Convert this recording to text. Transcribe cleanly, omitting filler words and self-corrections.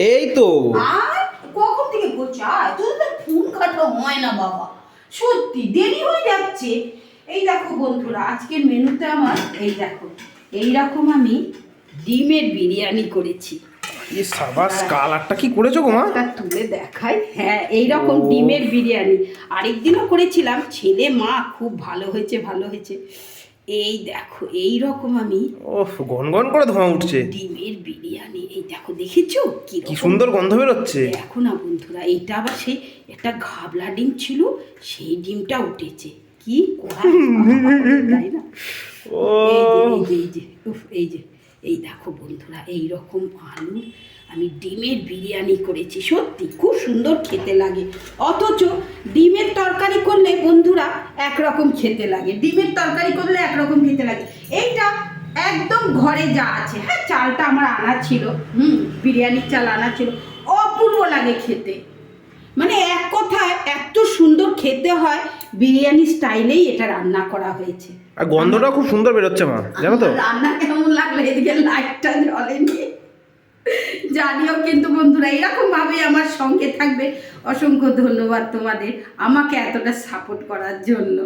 এই তো। আর কখন থেকে বলছি আয়, তোর তো ফোন কাটা হয় না বাবা, সত্যি দেরি হয়ে যাচ্ছে। এই দেখো বন্ধুরা, আজকের মেনুতে আমার এই দেখো এইরকম আমি ডিমের বিরিয়ানি করেছি। এই সাবাস, কালারটা কি করেছো গো মা? তা তুলে দেখাই। হ্যাঁ, এইরকম ডিমের বিরিয়ানি আরেকদিনও করেছিলাম, ছেলে মা খুব ভালো হয়েছে ভালো হয়েছে। এই দেখো এই রকম আমি ওহ, গনগন করে ধোঁয়া উঠছে। ডিমের বিরিয়ানি, এই দেখো দেখেছো কি কি সুন্দর গন্ধ বেরোচ্ছে। দেখো না বন্ধুরা, এইটা আবার সেই একটা ঘাবলা ডিম ছিল, সেই ডিমটা উঠেছে, কি করা তাই না? ও এই যে এই দেখো বন্ধুরা, এই রকম আলু আমি ডিমের বিরিয়ানি করেছি, সত্যি খুব সুন্দর খেতে লাগে। অথচ ডিমের তরকারি করলে বন্ধুরা একরকম খেতে লাগে, ডিমের তরকারি করলে একরকম খেতে লাগে। এইটা একদম ঘরে যা আছে, হ্যাঁ চালটা আমার আনা ছিল, বিরিয়ানির চাল আনা ছিল, অপূর্ব লাগে খেতে। মানে এক কথায় এত সুন্দর খেতে হয়, বিরিয়ানি স্টাইলেই এটা রান্না করা হয়েছে। আর গন্ধটা খুব সুন্দর বেরোচ্ছে মা, জানো তো? রান্না কেমন লাগলো, এদিকে লাইটটা জ্বলেনি, জানিও কিন্তু বন্ধুরা। এরকম ভাবে আমার সঙ্গে থাকবে। অসংখ্য ধন্যবাদ তোমাদের আমাকে এতটা সাপোর্ট করার জন্য।